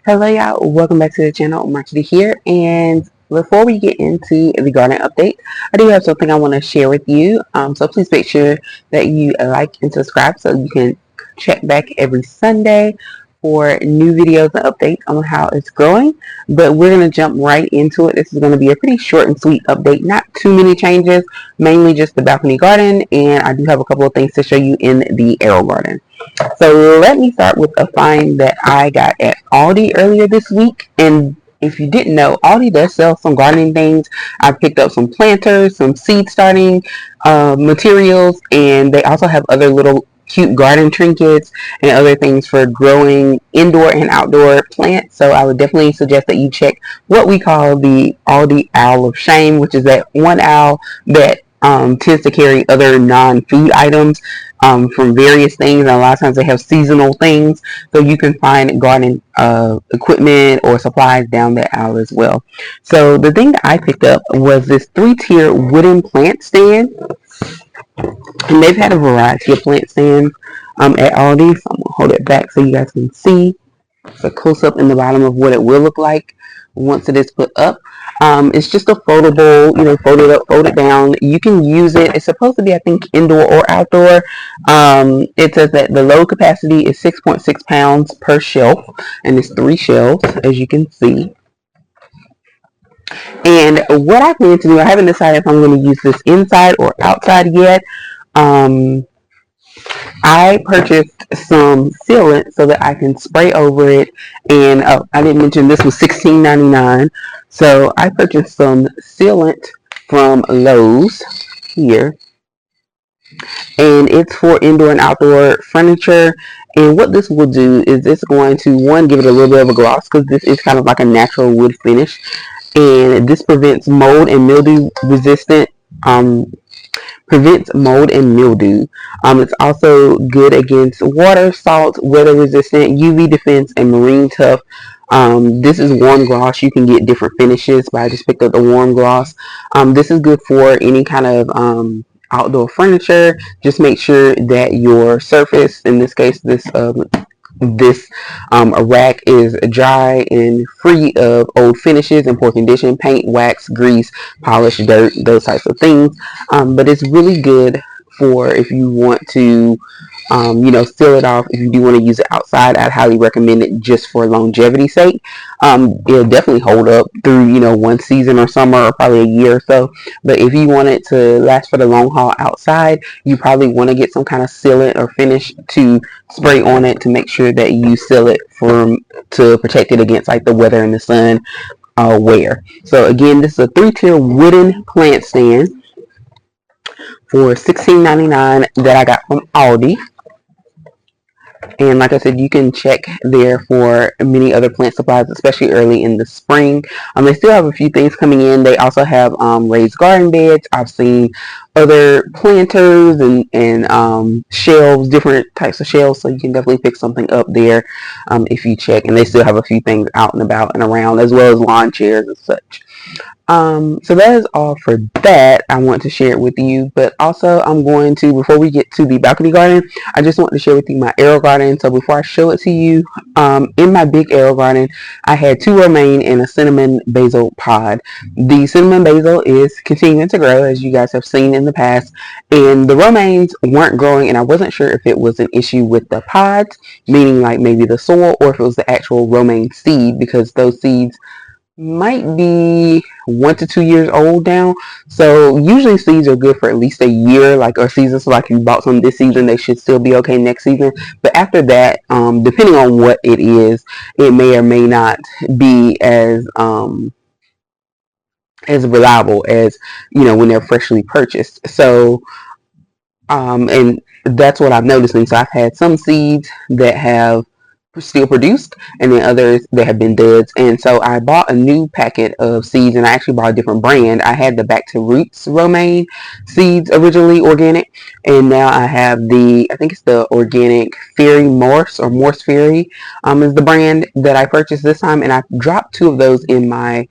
Hello y'all, welcome back to the channel. Marcy here, and before we get into the garden update, I do have something I want to share with you. So please make sure that you like and subscribe so you can check back every Sunday for new videos and updates on how it's growing. But we're going to jump right into it. This is going to be a pretty short and sweet update, not too many changes, mainly just the balcony garden, and I do have a couple of things to show you in the arrow garden. So let me start with a find that I got at Aldi earlier this week. And if you didn't know, Aldi does sell some gardening things. I picked up some planters, some seed starting materials, and they also have other little cute garden trinkets and other things for growing indoor and outdoor plants. So I would definitely suggest that you check what we call the Aldi Owl of Shame, which is that one owl that tends to carry other non-food items from various things, and a lot of times they have seasonal things, so you can find garden equipment or supplies down that aisle as well. So the thing that I picked up was this 3-tier wooden plant stand, and they've had a variety of plant stands at Aldi, so I'm going to hold it back so you guys can see. It's a close-up in the bottom of what it will look like once it is put up. It's just a foldable, fold it up, fold it down. You can use it. It's supposed to be, I think, indoor or outdoor. It says that the load capacity is 6.6 pounds per shelf, and it's 3 shelves, as you can see. And what I plan to do, I haven't decided if I'm going to use this inside or outside yet. I purchased some sealant so that I can spray over it, and I didn't mention this was $16.99. So I purchased some sealant from Lowe's here, and it's for indoor and outdoor furniture. And what this will do is it's going to, one, give it a little bit of a gloss, because this is kind of like a natural wood finish, and this prevents mold and mildew resistant prevents mold and mildew. It's also good against water, salt, weather resistant, UV defense, and marine tough. This is warm gloss. You can get different finishes, but I just picked up the warm gloss. This is good for any kind of outdoor furniture. Just make sure that your surface, in this case this rack, is dry and free of old finishes and poor condition, paint, wax, grease, polish, dirt, those types of things. But it's really good for if you want to seal it off. If you do want to use it outside, I'd highly recommend it just for longevity's sake. It'll definitely hold up through one season or summer, or probably a year or so. But if you want it to last for the long haul outside, you probably want to get some kind of sealant or finish to spray on it to make sure that you seal it to protect it against like the weather and the sun wear. So again, this is a 3-tier wooden plant stand for $16.99 that I got from Aldi. And like I said, you can check there for many other plant supplies, especially early in the spring. They still have a few things coming in. They also have raised garden beds. I've seen other planters and shelves, different types of shelves, so you can definitely pick something up there if you check. And they still have a few things out and about and around, as well as lawn chairs and such. So that is all for that. I want to share it with you, but also I'm going to, before we get to the balcony garden, I just want to share with you my arrow garden. So before I show it to you, in my big arrow garden, I had 2 romaine and a cinnamon basil pod. The cinnamon basil is continuing to grow, as you guys have seen in the past, and the romaines weren't growing, and I wasn't sure if it was an issue with the pods, meaning like maybe the soil, or if it was the actual romaine seed, because those seeds might be 1 to 2 years old now. So usually seeds are good for at least a year, like or season. So like if you bought some this season, they should still be okay next season. But after that, depending on what it is, it may or may not be as reliable as when they're freshly purchased. So and that's what I've noticed. And so I've had some seeds that have still produced, and then others that have been duds. And so I bought a new packet of seeds, and I actually bought a different brand. I had the Back to Roots romaine seeds, originally organic, and now I have I think it's the organic Fairy Morse, or Morse Fairy is the brand that I purchased this time. And I dropped 2 of those in my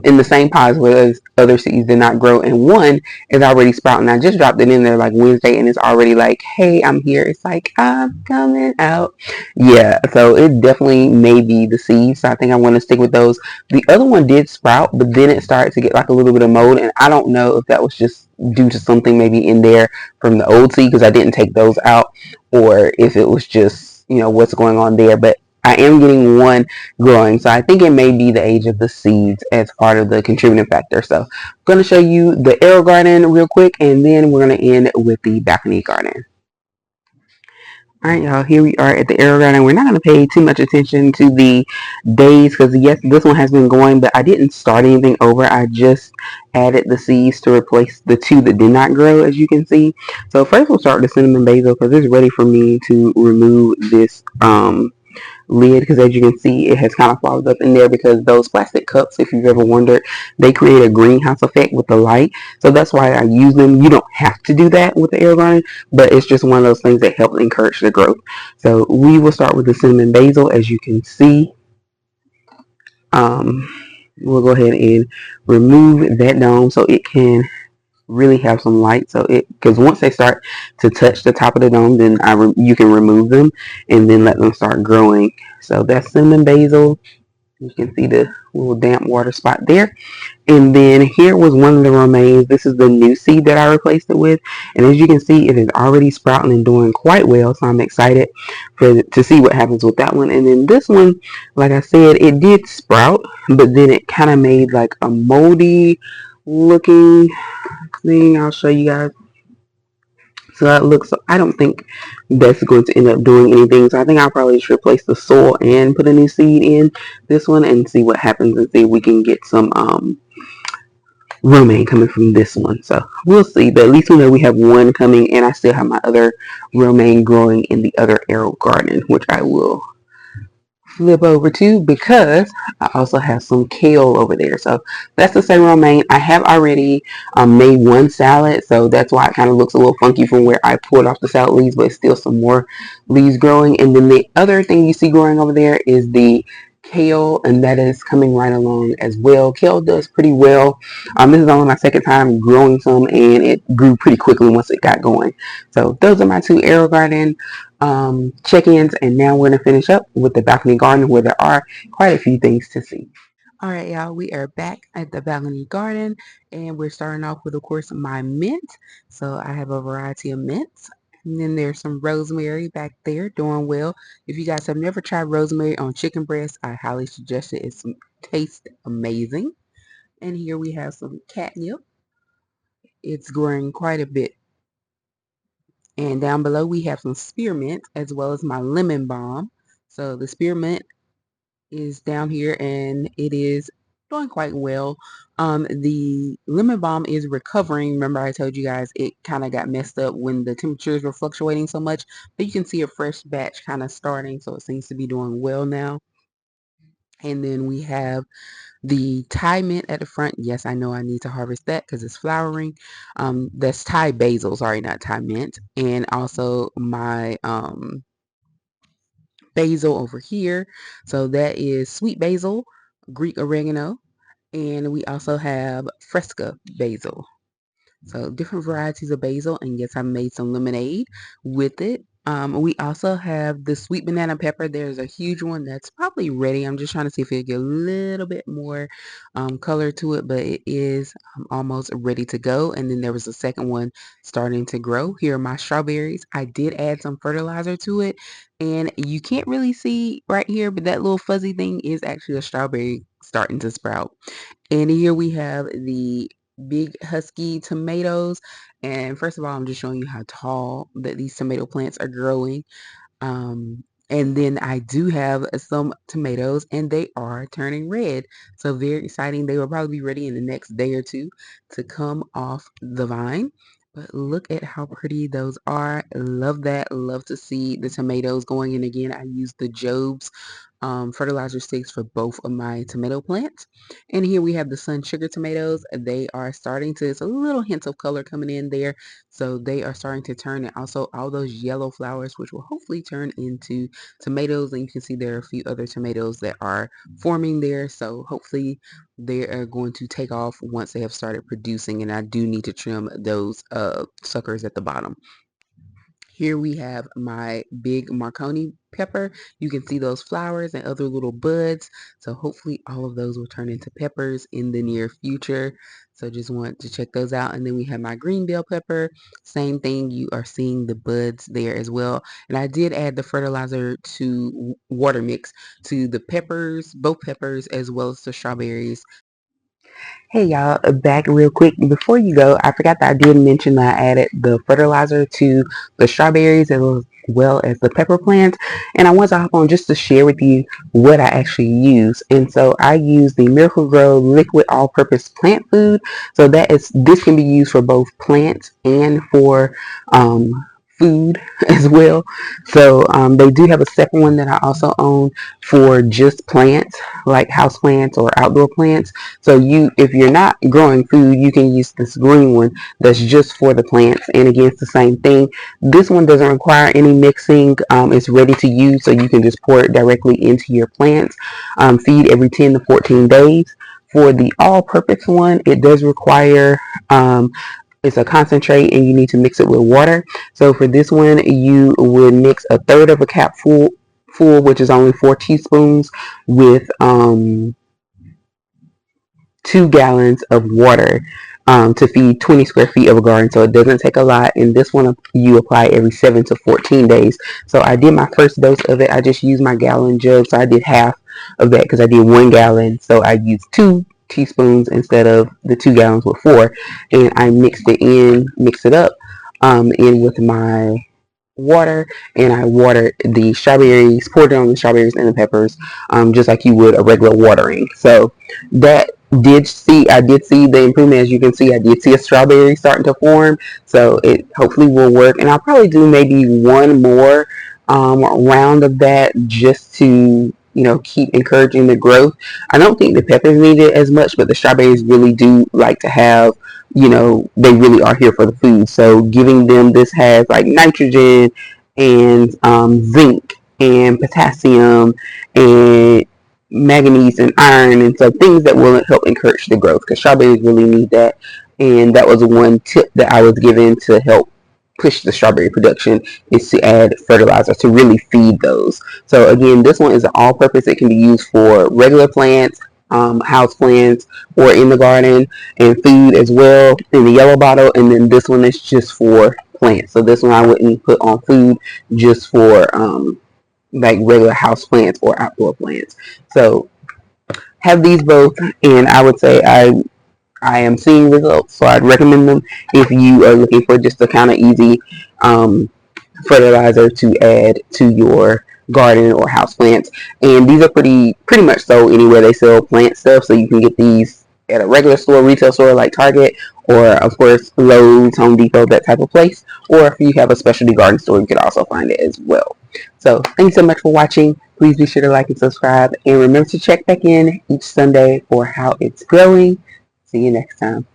in the same pods where other seeds did not grow, and one is already sprouting. I just dropped it in there like Wednesday, and it's already like, hey, I'm here. It's like, I'm coming out. Yeah, So it definitely may be the seeds. So I think I'm going to stick with those. The other one did sprout, but then it started to get like a little bit of mold, and I don't know if that was just due to something maybe in there from the old seed because I didn't take those out, or if it was just what's going on there. But I am getting one growing, so I think it may be the age of the seeds as part of the contributing factor. So I'm going to show you the arrow garden real quick, and then we're going to end with the balcony garden. Alright, y'all, here we are at the arrow garden. We're not going to pay too much attention to the days because, yes, this one has been going, but I didn't start anything over. I just added the seeds to replace the two that did not grow, as you can see. So first we'll start with the cinnamon basil because it's ready for me to remove this lid because, as you can see, it has kind of fogged up in there because those plastic cups, if you've ever wondered, they create a greenhouse effect with the light. So that's why I use them. You don't have to do that with the air garden, but it's just one of those things that help encourage the growth. So we will start with the cinnamon basil. As you can see, we'll go ahead and remove that dome so it can really have some light. So because once they start to touch the top of the dome, then you can remove them and then let them start growing. So that's cinnamon basil. You can see the little damp water spot there. And then here was one of the romaines. This is the new seed that I replaced it with. And as you can see, it is already sprouting and doing quite well. So I'm excited to see what happens with that one. And then this one, like I said, it did sprout, but then it kind of made like a moldy looking thing. I'll show you guys. So that looks, I don't think that's going to end up doing anything. So I think I'll probably just replace the soil and put a new seed in this one and see what happens and see if we can get some romaine coming from this one. So we'll see. But at least we know we have one coming, and I still have my other romaine growing in the other arrow garden, which I will flip over to because I also have some kale over there. So that's the same romaine. I have already made one salad, so that's why it kind of looks a little funky from where I pulled off the salad leaves, but still some more leaves growing. And then the other thing you see growing over there is the kale, and that is coming right along as well. Kale does pretty well. This is only my second time growing some, and it grew pretty quickly once it got going. So those are my two arrow garden check-ins, and now we're going to finish up with the balcony garden where there are quite a few things to see. All right, y'all, we are back at the balcony garden, and we're starting off with, of course, my mint. So I have a variety of mints. And then there's some rosemary back there doing well. If you guys have never tried rosemary on chicken breast, I highly suggest it. It tastes amazing. And here we have some catnip. It's growing quite a bit. And down below we have some spearmint as well as my lemon balm. So the spearmint is down here and it is doing quite well. The lemon balm is recovering. Remember I told you guys it kind of got messed up when the temperatures were fluctuating so much, but you can see a fresh batch kind of starting, so it seems to be doing well now. And then we have the Thai mint at the front. Yes, I know I need to harvest that because it's flowering. That's Thai basil, sorry, not Thai mint. And also my basil over here. So that is sweet basil, Greek oregano, and we also have fresca basil. So different varieties of basil, and yes, I made some lemonade with it. We also have the sweet banana pepper. There's a huge one that's probably ready. I'm just trying to see if it'll get a little bit more color to it, but it is almost ready to go. And then there was a second one starting to grow. Here are my strawberries. I did add some fertilizer to it, and you can't really see right here, but that little fuzzy thing is actually a strawberry starting to sprout. And here we have the big husky tomatoes. And first of all, I'm just showing you how tall that these tomato plants are growing. And then I do have some tomatoes and they are turning red. So very exciting. They will probably be ready in the next day or two to come off the vine. But look at how pretty those are. Love that. Love to see the tomatoes going in again. I use the Job's fertilizer sticks for both of my tomato plants. And here we have the sun sugar tomatoes. They are starting to, it's a little hint of color coming in there. So they are starting to turn, and also all those yellow flowers, which will hopefully turn into tomatoes. And you can see there are a few other tomatoes that are forming there. So hopefully they are going to take off once they have started producing. And I do need to trim those suckers at the bottom. Here we have my big Marconi pepper. You can see those flowers and other little buds. So hopefully all of those will turn into peppers in the near future. So just want to check those out. And then we have my green bell pepper. Same thing. You are seeing the buds there as well. And I did add the fertilizer to water mix to the peppers, both peppers, as well as the strawberries. Hey y'all, back real quick. Before you go, I forgot that I did mention that I added the fertilizer to the strawberries as well as the pepper plants. And I want to hop on just to share with you what I actually use. And so I use the Miracle Grow liquid all-purpose plant food. So this can be used for both plants and for food as well. So they do have a separate one that I also own for just plants, like house plants or outdoor plants. So if you're not growing food, you can use this green one that's just for the plants. And again, it's the same thing. This one doesn't require any mixing. It's ready to use, so you can just pour it directly into your plants. Feed every 10 to 14 days. For the all-purpose one, it does require it's a concentrate, and you need to mix it with water. So for this one, you would mix a third of a cup full, which is only 4 teaspoons, with 2 gallons of water to feed 20 square feet of a garden. So it doesn't take a lot. And this one you apply every 7 to 14 days. So I did my first dose of it. I just used my gallon jug. So I did half of that because I did 1 gallon. So I used 2 teaspoons instead of the 2 gallons with 4. And I mixed it up in with my water, and I watered the strawberries, poured it on the strawberries and the peppers, just like you would a regular watering. So I did see the improvement. As you can see, I did see a strawberry starting to form. So it hopefully will work, and I'll probably do maybe one more round of that just to keep encouraging the growth. I don't think the peppers need it as much, but the strawberries really do like to have, they really are here for the food. So giving them, this has like nitrogen and zinc and potassium and manganese and iron, and so things that will help encourage the growth, because strawberries really need that. And that was one tip that I was given to help push the strawberry production, is to add fertilizer to really feed those. So again, this one is an all-purpose. It can be used for regular plants, house plants, or in the garden, and food as well in the yellow bottle. And then this one is just for plants. So this one I wouldn't put on food, just for like regular house plants or outdoor plants. So have these both, and I would say I am seeing results, so I'd recommend them if you are looking for just a kind of easy fertilizer to add to your garden or house plants. And these are pretty much sold anywhere they sell plant stuff, so you can get these at a regular store, retail store like Target, or of course Lowe's, Home Depot, that type of place. Or if you have a specialty garden store, you could also find it as well. So thanks so much for watching. Please be sure to like and subscribe, and remember to check back in each Sunday for how it's growing. See you next time.